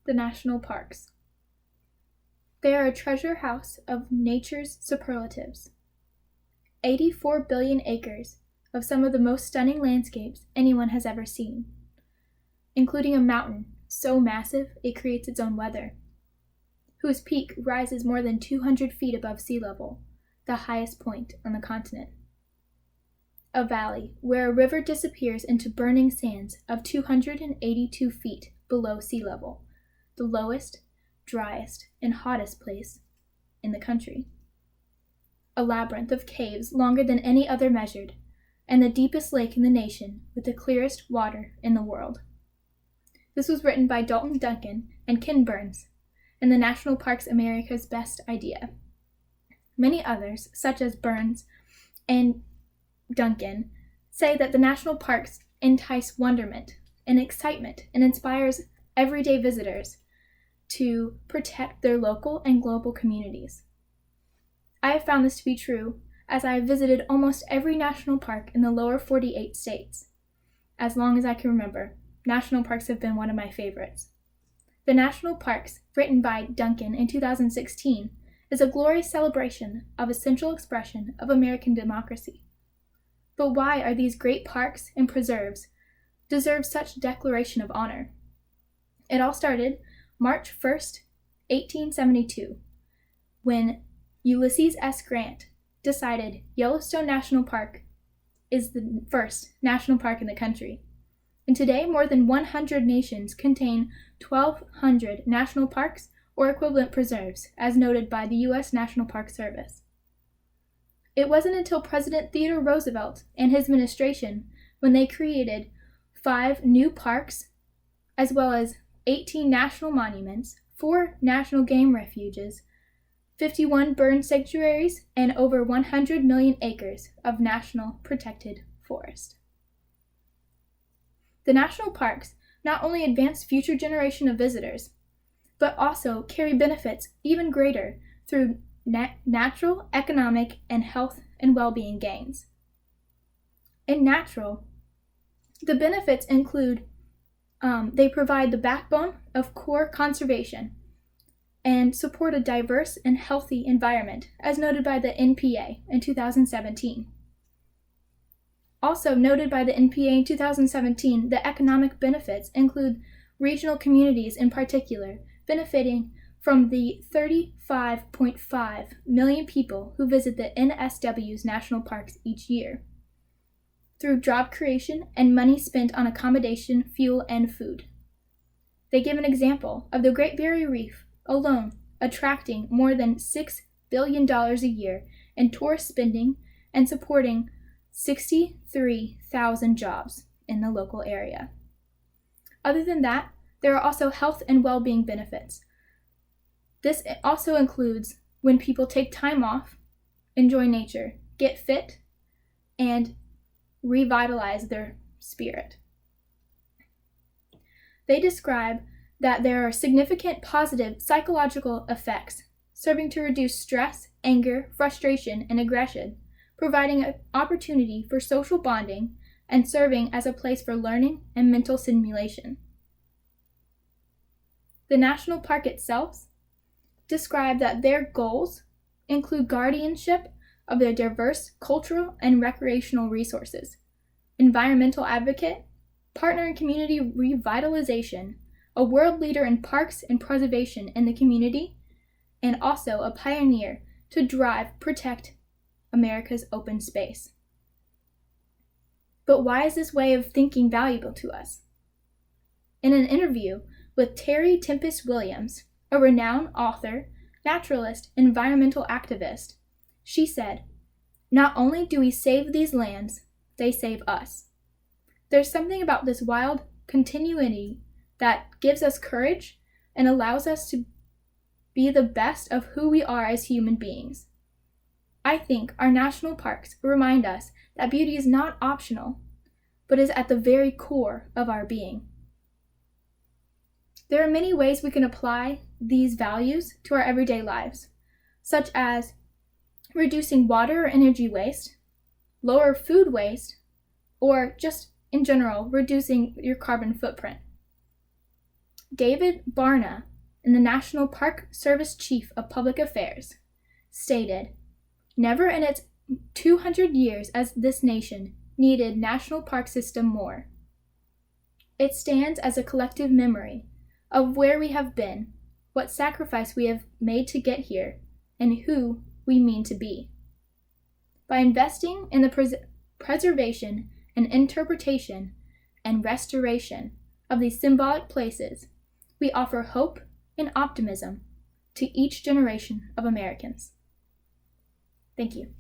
the national parks. They are a treasure house of nature's superlatives. 84 billion acres of some of the most stunning landscapes anyone has ever seen, including a mountain so massive it creates its own weather, whose peak rises more than 200 feet above sea level, the highest point on the continent. A valley where a river disappears into burning sands of 282 feet below sea level, the lowest, driest, and hottest place in the country. A labyrinth of caves longer than any other measured, and the deepest lake in the nation with the clearest water in the world. This was written by Dalton Duncan and Ken Burns in the National Parks America's Best Idea. Many others, such as Burns and Duncan, say that the national parks entice wonderment and excitement and inspires everyday visitors to protect their local and global communities. I have found this to be true as I have visited almost every national park in the lower 48 states. As long as I can remember, national parks have been one of my favorites. The National Parks, written by Duncan in 2016, is a glorious celebration of a central expression of American democracy. But why are these great parks and preserves deserve such declaration of honor? It all started March 1st, 1872, when Ulysses S. Grant decided Yellowstone National Park is the first national park in the country. And today, more than 100 nations contain 1,200 national parks or equivalent preserves, as noted by the U.S. National Park Service. It wasn't until President Theodore Roosevelt and his administration when they created 5 new parks, as well as 18 national monuments, 4 national game refuges, 51 bird sanctuaries, and over 100 million acres of national protected forest. The national parks not only advance future generation of visitors, but also carry benefits even greater through natural, economic, and health and well-being gains. In natural, the benefits include they provide the backbone of core conservation and support a diverse and healthy environment, as noted by the NPA in 2017. Also noted by the NPA in 2017, the economic benefits include regional communities in particular benefiting from the 35.5 million people who visit the NSW's national parks each year, through job creation and money spent on accommodation, fuel, and food. They give an example of the Great Barrier Reef alone attracting more than $6 billion a year in tourist spending and supporting 63,000 jobs in the local area. Other than that, there are also health and well-being benefits. This also includes when people take time off, enjoy nature, get fit, and revitalize their spirit. They describe that there are significant positive psychological effects serving to reduce stress, anger, frustration, and aggression, providing an opportunity for social bonding and serving as a place for learning and mental stimulation. The national park itself describe that their goals include guardianship of their diverse cultural and recreational resources, environmental advocate, partner in community revitalization, a world leader in parks and preservation in the community, and also a pioneer to protect America's open space. But why is this way of thinking valuable to us? In an interview with Terry Tempest Williams, a renowned author, naturalist, environmental activist, she said, "Not only do we save these lands, they save us. There's something about this wild continuity that gives us courage and allows us to be the best of who we are as human beings. I think our national parks remind us that beauty is not optional, but is at the very core of our being." There are many ways we can apply these values to our everyday lives, such as reducing water or energy waste, lower food waste, or just in general, reducing your carbon footprint. David Barna, the National Park Service Chief of Public Affairs, stated, "Never in its 200 years as this nation needed national park system more. It stands as a collective memory of where we have been, what sacrifice we have made to get here, and who we mean to be. By investing in the preservation and interpretation and restoration of these symbolic places, we offer hope and optimism to each generation of Americans." Thank you.